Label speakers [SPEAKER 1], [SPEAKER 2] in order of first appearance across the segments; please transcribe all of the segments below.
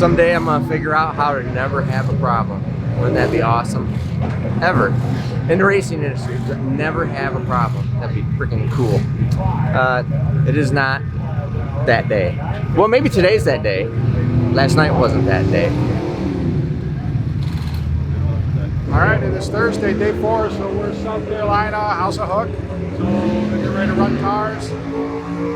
[SPEAKER 1] Someday I'm gonna figure out how to never have a problem. Wouldn't that be awesome? Ever. In the racing industry, to never have a problem. That'd be freaking cool. It is not that day. Well, maybe today's that day. Last night wasn't that day.
[SPEAKER 2] All right, it is Thursday, day 4, so we're South Carolina, House of Hook. So we're getting ready to run cars.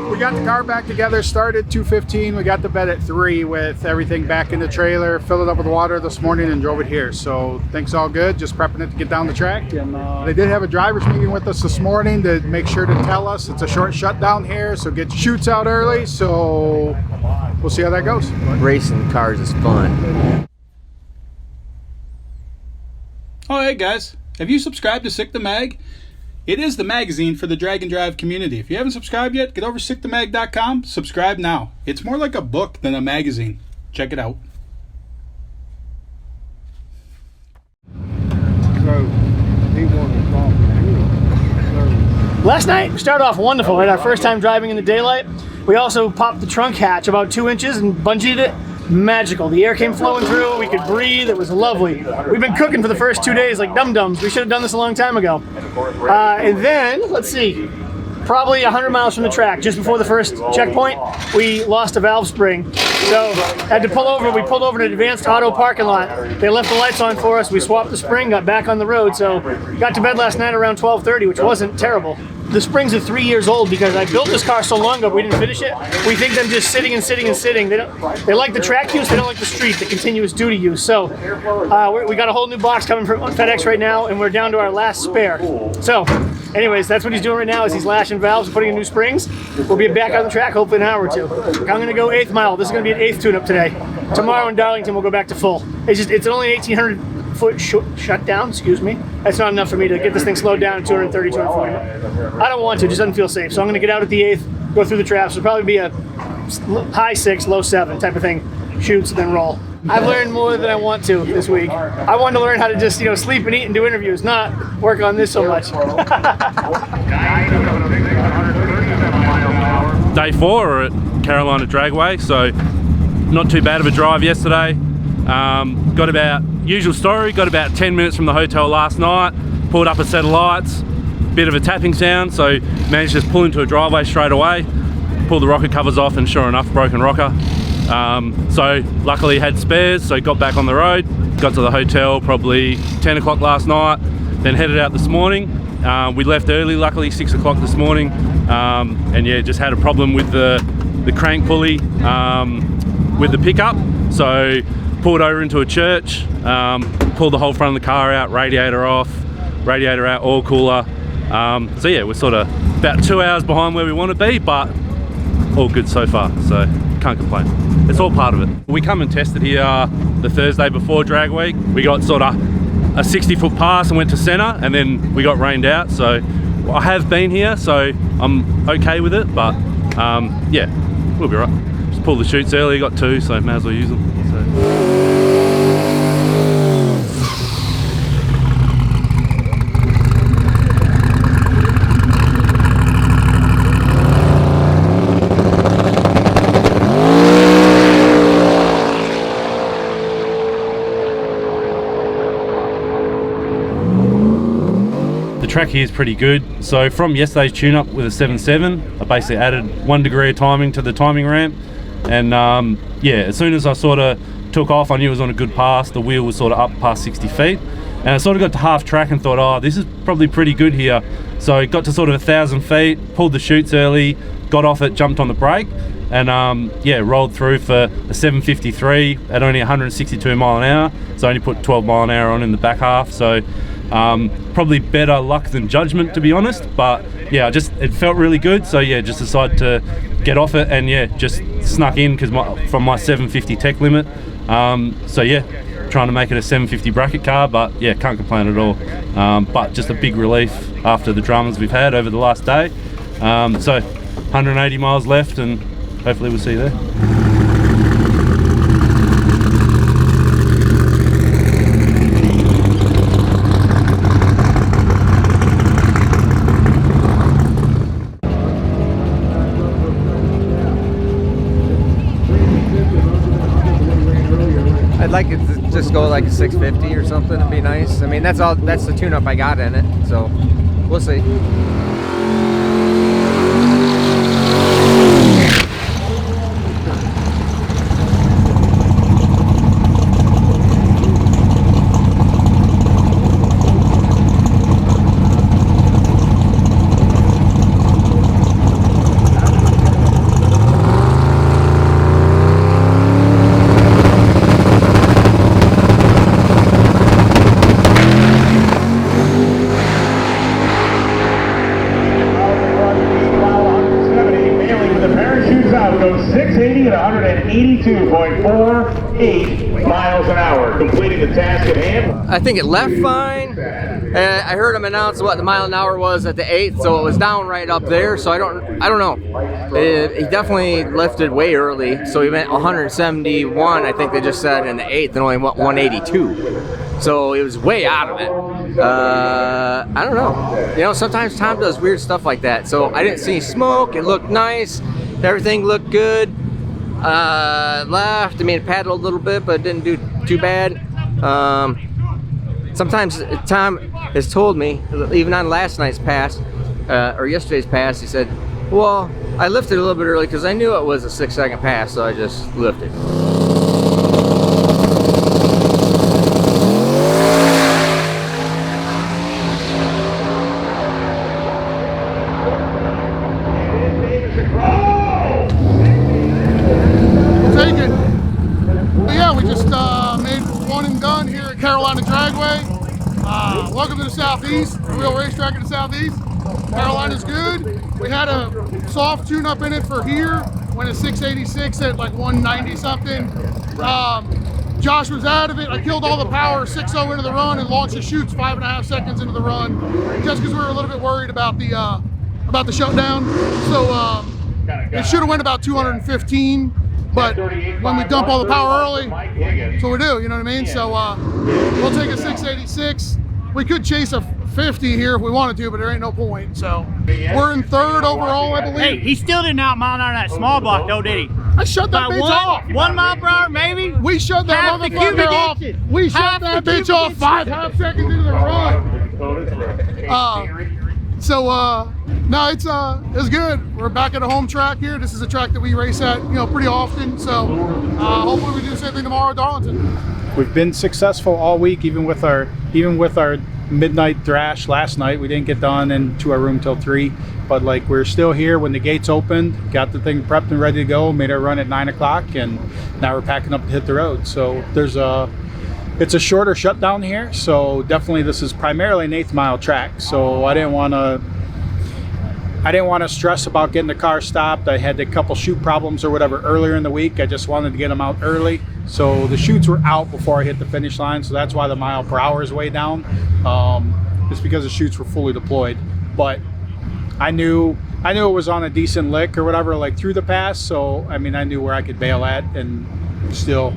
[SPEAKER 2] We got the car back together, started 2:15. We got to bed at 3 with everything back in the trailer, filled it up with water this morning and drove it here. So things all good, just prepping it to get down the track. And they did have a driver's meeting with us this morning to make sure to tell us it's a short shutdown here, so get your chutes out early. So we'll see how that goes.
[SPEAKER 1] Racing cars is fun.
[SPEAKER 3] Oh, hey guys, have you subscribed to Sick the Mag? It is the magazine for the drag and drive community. If you haven't subscribed yet, get over to sickthemag.com, subscribe now. It's more like a book than a magazine. Check it out.
[SPEAKER 4] Last night, we started off wonderful, right? Our first time driving in the daylight. We also popped the trunk hatch about 2 inches and bungeed it. Magical. The air came flowing through, we could breathe, it was lovely. We've been cooking for the first 2 days like dum-dums. We should have done this a long time ago. And then, let's see, probably 100 miles from the track, just before the first checkpoint, we lost a valve spring. So, had to pull over. We pulled over an advanced auto parking lot. They left the lights on for us. We swapped the spring, got back on the road. So, got to bed last night around 12:30, which wasn't terrible. The springs are 3 years old because I built this car so long ago, but we didn't finish it. We think them just sitting and sitting and sitting. They like the track use, they don't like the street, the continuous duty use. So we got a whole new box coming from FedEx right now, and we're down to our last spare. So anyways, that's what he's doing right now is he's lashing valves and putting in new springs. We'll be back on the track hopefully in an hour or two. I'm gonna go 8th mile. This is gonna be an 8th tune-up today. Tomorrow in Darlington we'll go back to full. It's only 1,800 foot shutdown, excuse me. That's not enough for me to get this thing slowed down to 230, 240. I don't want to, it just doesn't feel safe. So I'm gonna get out at the 8th, go through the traps. It'll probably be a high 6, low 7 type of thing. Shoots and then roll. I've learned more than I want to this week. I want to learn how to just, sleep and eat and do interviews, not work on this so much.
[SPEAKER 5] Day 4 we're at Carolina Dragway, so not too bad of a drive yesterday. Got about, usual story, got about 10 minutes from the hotel last night, pulled up a set of lights, bit of a tapping sound, so managed to just pull into a driveway straight away, pulled the rocker covers off, and sure enough, broken rocker. So luckily had spares, so got back on the road, got to the hotel probably 10 o'clock last night, then headed out this morning. We left early, luckily 6 o'clock this morning, and yeah, just had a problem with the crank pulley with the pickup, so pulled over into a church, pulled the whole front of the car out, radiator off, radiator out, oil cooler. So yeah, we're sort of about 2 hours behind where we want to be, but all good so far, so can't complain. It's all part of it. We come and tested here the Thursday before drag week. We got sort of a 60-foot pass and went to center, and then we got rained out. So I have been here, so I'm okay with it, but yeah, we'll be right. Just pulled the chutes early, got 2, so may as well use them. So. The track here is pretty good. So from yesterday's tune-up with a 7.7, I basically added 1 degree of timing to the timing ramp, and yeah, as soon as I sort of took off, I knew it was on a good pass. The wheel was sort of up past 60 feet, and I sort of got to half track and thought, oh, this is probably pretty good here. So I got to sort of 1,000 feet, pulled the chutes early, got off it, jumped on the brake, and yeah, rolled through for a 753 at only 162 mile an hour. So I only put 12 mile an hour on in the back half. So probably better luck than judgment, to be honest, but yeah, it felt really good. So yeah, just decided to get off it, and yeah, just snuck in because from my 750 tech limit. So yeah, trying to make it a 750 bracket car, but yeah, can't complain at all. But just a big relief after the dramas we've had over the last day. So 180 miles left, and hopefully we'll see you there.
[SPEAKER 1] I'd like it to just go like a 650 or something. It'd be nice. I mean, that's the tune-up I got in it. So we'll see.
[SPEAKER 6] Goes 680 at 182.48 miles an hour, completing the task at hand.
[SPEAKER 1] I think it left fine. I heard him announce what the mile an hour was at the 8th, so it was down right up there. So I don't know. He definitely lifted way early, so he went 171. I think they just said in the 8th, and only went 182. So he was way out of it. I don't know. You know, sometimes Tom does weird stuff like that. So I didn't see smoke. It looked nice. Everything looked good. Left. I mean, it paddled a little bit, but it didn't do too bad. Sometimes Tom has told me, even on last night's pass, or yesterday's pass, he said, well, I lifted a little bit early because I knew it was a 6-second pass, so I just lifted.
[SPEAKER 2] Carolina Dragway. Welcome to the Southeast, a real racetrack in the Southeast. Carolina's good. We had a soft tune-up in it for here, went a 686 at like 190 something. Josh was out of it. I killed all the power 6.0 into the run and launched the chutes 5.5 seconds into the run, just because we were a little bit worried about the shutdown. So it should have went about 215. But when we dump all the power early, that's what we do, you know what I mean? So we'll take a 686. We could chase a 50 here if we wanted to, but there ain't no point. So we're in 3rd overall, I believe.
[SPEAKER 7] Hey, he still didn't out-mile on that small block though, did he?
[SPEAKER 2] I shut that bitch off.
[SPEAKER 7] 1 mile per hour, maybe?
[SPEAKER 2] We shut that motherfucker off. We shut that bitch off 5.5 seconds into the run. No, it's good. We're back at a home track here. This is a track that we race at, you know, pretty often. So hopefully we do the same thing tomorrow at Darlington.
[SPEAKER 3] We've been successful all week, even with our midnight thrash last night. We didn't get done into our room till 3, but like we're still here when the gates opened. Got the thing prepped and ready to go. Made our run at 9 o'clock, and now we're packing up to hit the road. So it's a shorter shutdown here. So definitely this is primarily an 8th mile track. So I didn't want to stress about getting the car stopped. I had a couple chute problems or whatever earlier in the week. I just wanted to get them out early. So the chutes were out before I hit the finish line. So that's why the mile per hour is way down. It's because the chutes were fully deployed. But I knew it was on a decent lick or whatever, like through the pass. So, I mean, I knew where I could bail at and still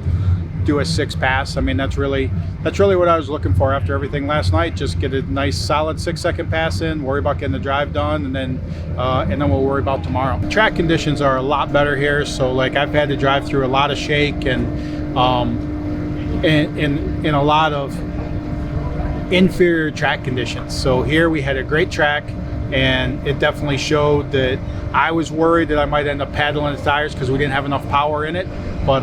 [SPEAKER 3] do a 6 pass. I mean, that's really what I was looking for after everything last night. Just get a nice solid 6-second pass in, worry about getting the drive done, and then we'll worry about tomorrow. Track conditions are a lot better here, so like I've had to drive through a lot of shake and in a lot of inferior track conditions. So here we had a great track, and it definitely showed that I was worried that I might end up paddling the tires because we didn't have enough power in it, but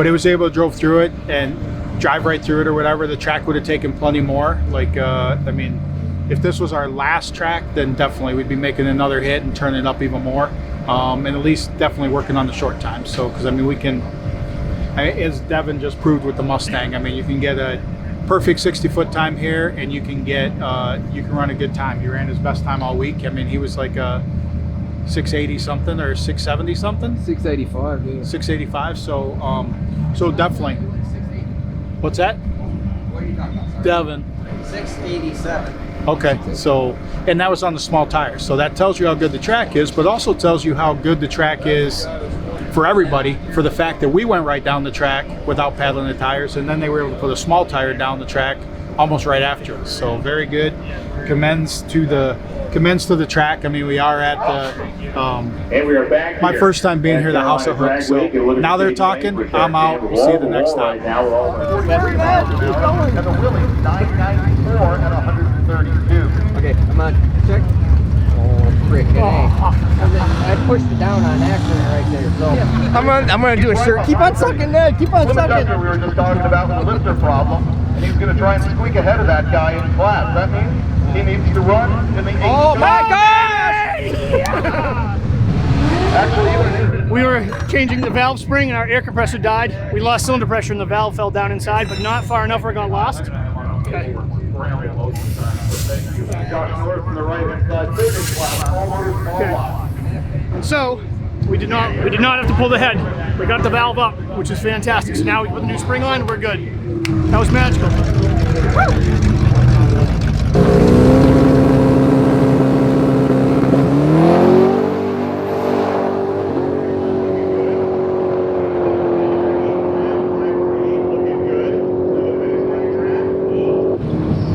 [SPEAKER 3] it was able to drove through it and drive right through it or whatever. The track would have taken plenty more. Like, I mean, if this was our last track, then definitely we'd be making another hit and turning it up even more. And at least definitely working on the short time. So, because I mean, we can, as Devin just proved with the Mustang, I mean, you can get a perfect 60-foot time here, and you can run a good time. He ran his best time all week. I mean, he was like a 680 something or 670 something.
[SPEAKER 1] 685. Yeah.
[SPEAKER 3] 685. So definitely. What's that?
[SPEAKER 1] What are you talking about?
[SPEAKER 3] Devin.
[SPEAKER 1] 687.
[SPEAKER 3] Okay, so, and that was on the small tires. So that tells you how good the track is, but also tells you how good the track is for everybody, for the fact that we went right down the track without paddling the tires, and then they were able to put a small tire down the track
[SPEAKER 2] almost right after us. So very good. Commends to the track. I mean, we are at the
[SPEAKER 6] And we are back
[SPEAKER 2] my
[SPEAKER 6] here
[SPEAKER 2] first time being
[SPEAKER 6] at
[SPEAKER 2] here, the House of
[SPEAKER 6] Carolina
[SPEAKER 2] Hook. So
[SPEAKER 6] Dragway. If you look at
[SPEAKER 2] now they're
[SPEAKER 6] the
[SPEAKER 2] talking.
[SPEAKER 6] lane,
[SPEAKER 2] I'm out. We'll see you the next time.
[SPEAKER 6] Right now, we're all
[SPEAKER 2] And the Willie 994 at 132.
[SPEAKER 1] Okay, I'm gonna check. Oh, frickin' A. I pushed it down on accident right there. So I'm gonna do a shirt. Keep on sucking, Ned. Keep on sucking.
[SPEAKER 8] We were just talking about the lifter problem, and he's going to try and squeak ahead of that guy in class. That means he needs to run in the 8.
[SPEAKER 1] Oh my gosh!
[SPEAKER 8] Actually, even
[SPEAKER 4] We were changing the valve spring and our air compressor died. We lost cylinder pressure and the valve fell down inside, but not far enough where it got lost.
[SPEAKER 8] Josh North from the right-hand side, third in class, all motors, all locked.
[SPEAKER 4] And so we did not have to pull the head. We got the valve up, which is fantastic. So now we put the new spring on and we're good. That was magical. Woo!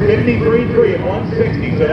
[SPEAKER 6] 53.3 at 160. So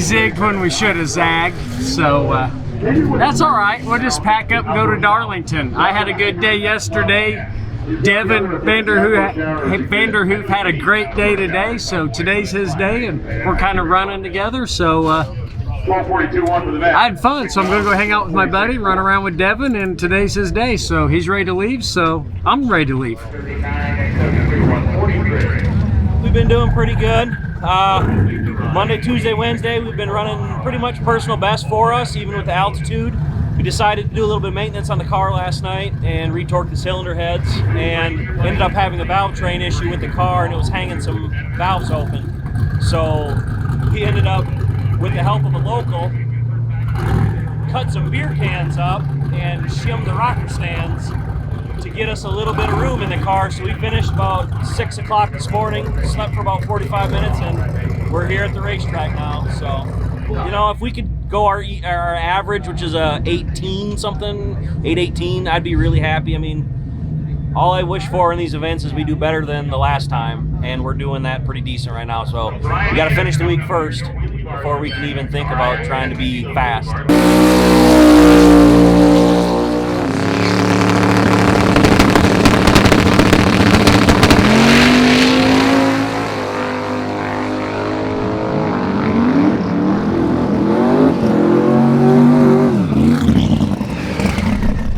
[SPEAKER 7] zigged when we should have zagged, so that's all right. We'll just pack up and go to Darlington. I had a good day yesterday. Devin Vanderhoof had a great day today, so today's his day, and we're kind of running together. So I had fun, so I'm going to go hang out with my buddy, run around with Devin, and today's his day, so he's ready to leave, so I'm ready to leave.
[SPEAKER 9] We've been doing pretty good. Monday, Tuesday, Wednesday, we've been running pretty much personal best for us, even with the altitude. We decided to do a little bit of maintenance on the car last night and retorque the cylinder heads, and ended up having a valve train issue with the car, and it was hanging some valves open. So we ended up, with the help of a local, cut some beer cans up and shimmed the rocker stands to get us a little bit of room in the car. So we finished about 6 o'clock this morning, slept for about 45 minutes, and we're here at the racetrack now. So, you know, if we could go our average, which is a 18 something, 818, I'd be really happy. I mean, all I wish for in these events is we do better than the last time, and we're doing that pretty decent right now. So we got to finish the week first before we can even think about trying to be fast.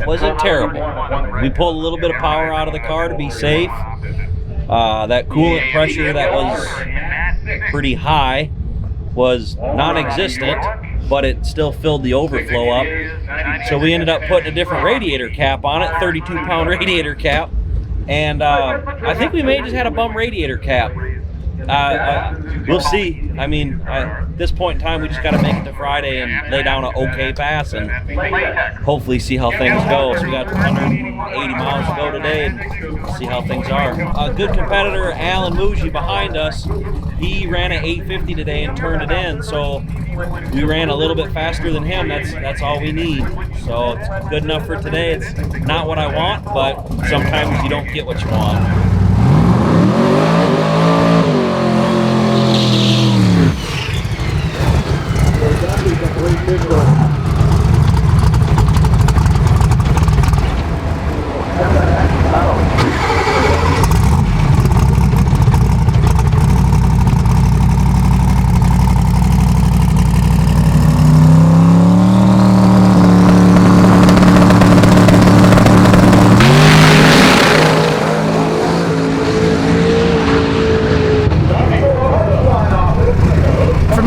[SPEAKER 9] Wasn't terrible. We pulled a little bit of power out of the car to be safe. That coolant pressure that was pretty high was non-existent, but it still filled the overflow up. So we ended up putting a different radiator cap on it, 32-pound radiator cap, and I think we may have just had a bum radiator cap. We'll see. I mean, at this point in time, we just got to make it to Friday and lay down an okay pass and hopefully see how things go. So we got 180 miles to go today and see how things are. A good competitor, Alan Muji, behind us, he ran an 850 today and turned it in. So we ran a little bit faster than him. That's all we need. So it's good enough for today. It's not what I want, but sometimes you don't get what you want.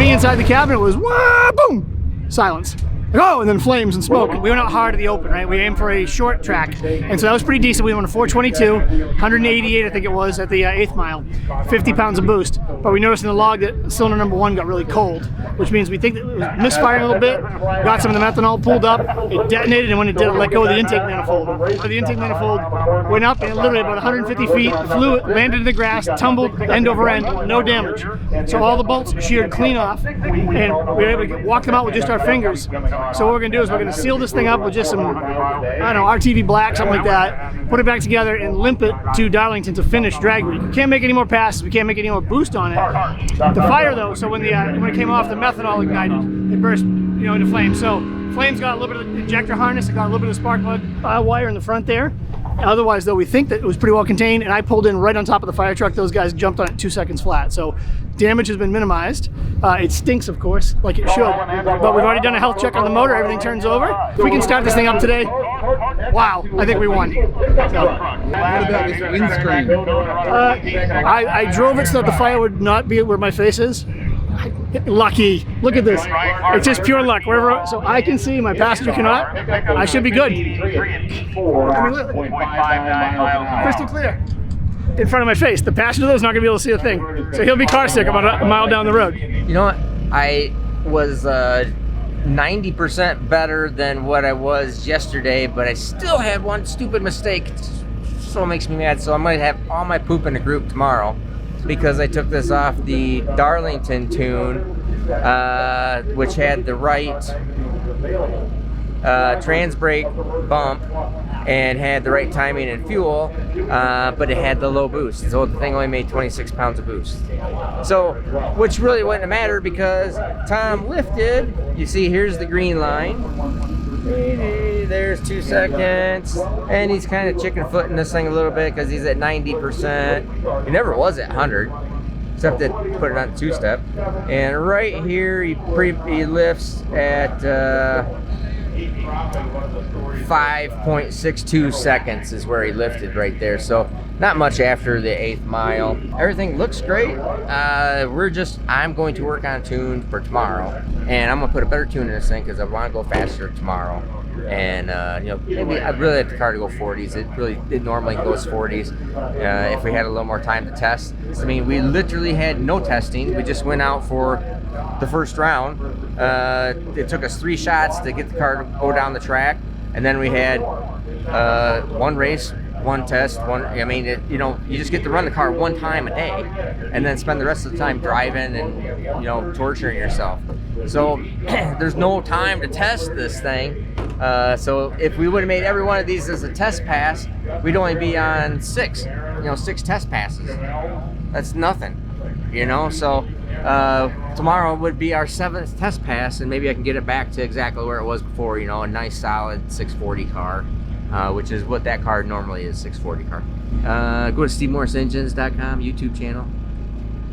[SPEAKER 4] Inside the cabin, it was wah, boom, silence. Oh, and then flames and smoke. We went out hard at the open, right? We aimed for a short track, and so that was pretty decent. We went a 422, 188, I think it was, at the 8th mile, 50 pounds of boost. But we noticed in the log that cylinder number 1 got really cold, which means we think that it was misfiring a little bit. Got some of the methanol pulled up, it detonated, and when it did, it let go of the intake manifold. So the intake manifold went up, and literally about 150 feet, flew, landed in the grass, tumbled end over end, no damage. So all the bolts sheared clean off, and we were able to walk them out with just our fingers. So what we're going to do is we're going to seal this thing up with just some, I don't know, RTV black, something like that, put it back together and limp it to Darlington to finish drag week. We can't make any more passes, we can't make any more boost on it. The fire though, so when it came off, the methanol ignited, it burst, into flames. So flames got a little bit of the injector harness, it got a little bit of spark plug wire in the front there. Otherwise though, we think that it was pretty well contained, and I pulled in right on top of the fire truck. Those guys jumped on it 2 seconds flat. So damage has been minimized. It stinks, of course, like it should, but we've already done a health check on the motor. Everything turns over. If we can start this thing up today, wow, I think we won. So, what
[SPEAKER 10] about this windscreen?
[SPEAKER 4] I drove it so that the fire would not be where my face is. Lucky. Look at this. It's just pure luck. Wherever, so I can see, my passenger cannot. I should be good. Crystal clear. In front of my face. The passenger though is not going to be able to see a thing. So he'll be car sick about a mile down the road.
[SPEAKER 1] You know what? I was 90% better than what I was yesterday, but I still had one stupid mistake. So it makes me mad. So I might have all my poop in a group tomorrow because I took this off the Darlington tune, which had the right trans brake bump and had the right timing and fuel, but it had the low boost. So the thing only made 26 pounds of boost. So, which really wouldn't matter because Tom lifted, you see here's the green line, there's 2 seconds. And he's kind of chicken footing this thing a little bit because he's at 90%. He never was at 100, except that put it on 2-step. And right here, he lifts at 5.62 seconds is where he lifted right there. So not much after the 8th mile. Everything looks great. I'm going to work on a tune for tomorrow, and I'm gonna put a better tune in this thing because I want to go faster tomorrow. And maybe I'd really like the car to go 40s. It normally goes 40s if we had a little more time to test. I mean, we literally had no testing. We just went out for the first round. It took us 3 shots to get the car to go down the track, and then we had 1 race, 1 test, you just get to run the car 1 time a day, and then spend the rest of the time driving and torturing yourself. So there's no time to test this thing. So if we would have made every one of these as a test pass, we'd only be on 6 test passes. That's nothing, So tomorrow would be our 7th test pass, and maybe I can get it back to exactly where it was before. A nice solid 640 car. Which is what that car normally is, 640 car. Go to SteveMorrisEngines.com, YouTube channel.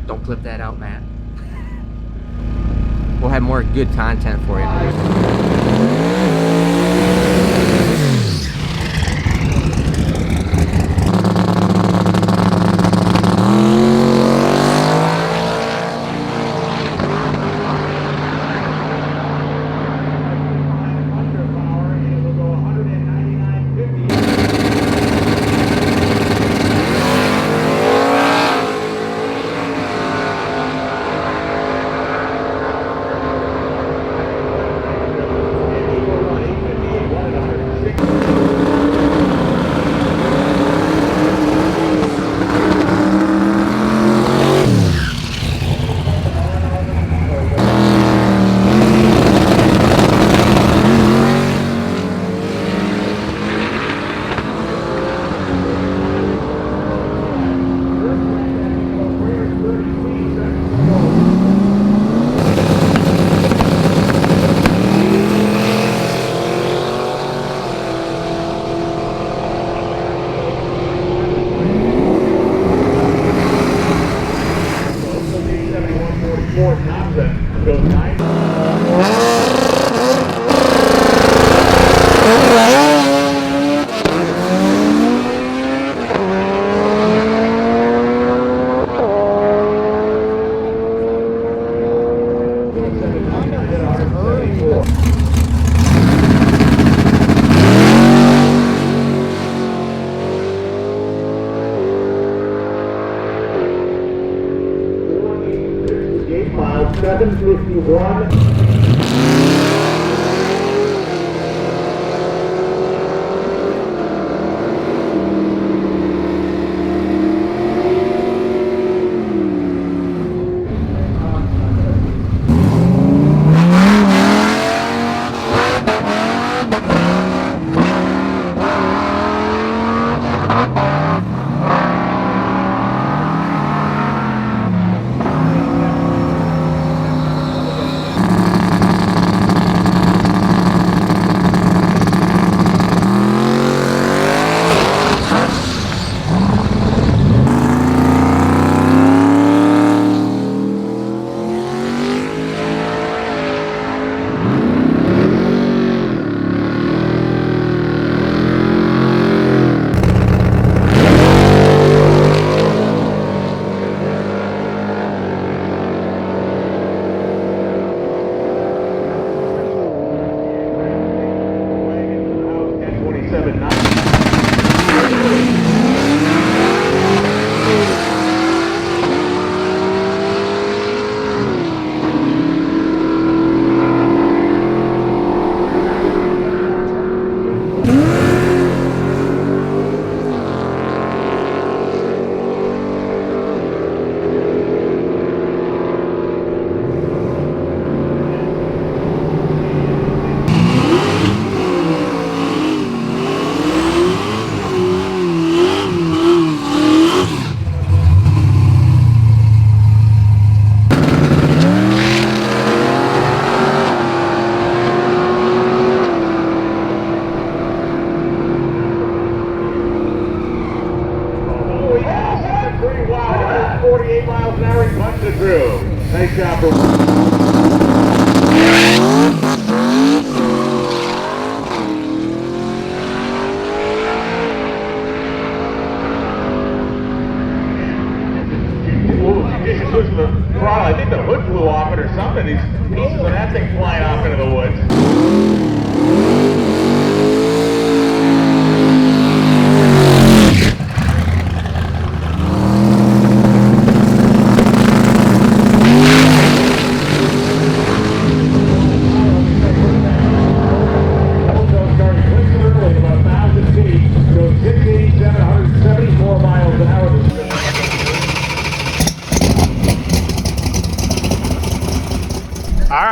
[SPEAKER 1] Don't clip that out, Matt. We'll have more good content for you.
[SPEAKER 6] Mile 751.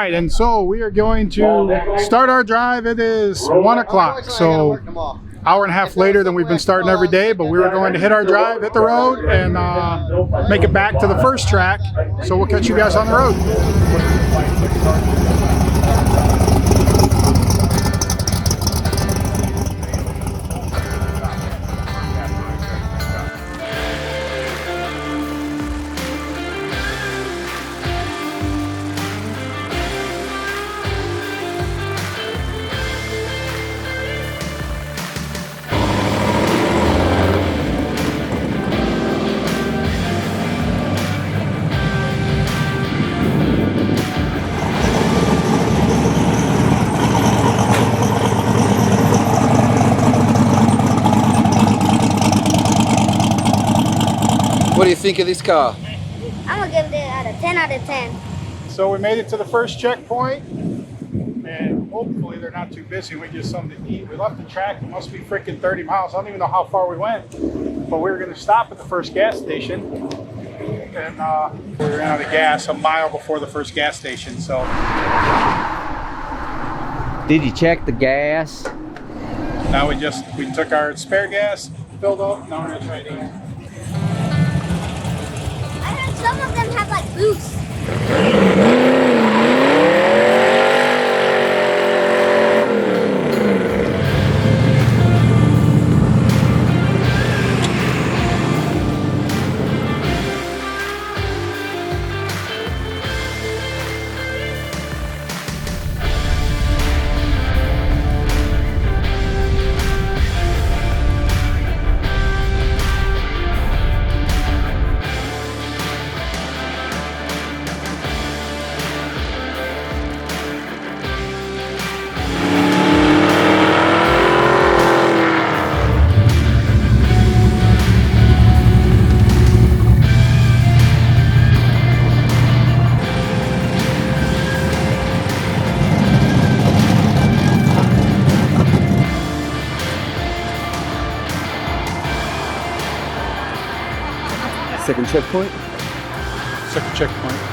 [SPEAKER 2] right, and so we are going to start our drive. It is 1 o'clock, so hour and a half later than we've been starting every day, but we were going to hit our drive, hit the road, and make it back to the first track. So we'll catch you guys on the road.
[SPEAKER 10] What do you think of this car?
[SPEAKER 11] I'm gonna give it a 10 out of 10.
[SPEAKER 2] So we made it to the first checkpoint, and hopefully they're not too busy. We get something to eat. We left the track. It must be freaking 30 miles. I don't even know how far we went, but we were going to stop at the first gas station, and we ran out of gas a mile before the first gas station. So,
[SPEAKER 1] Did you check the gas?
[SPEAKER 2] now we took our spare gas, filled up. Now we're gonna try to eat.
[SPEAKER 11] I heard some of them have like boosts.
[SPEAKER 10] Second checkpoint?
[SPEAKER 2] Second checkpoint.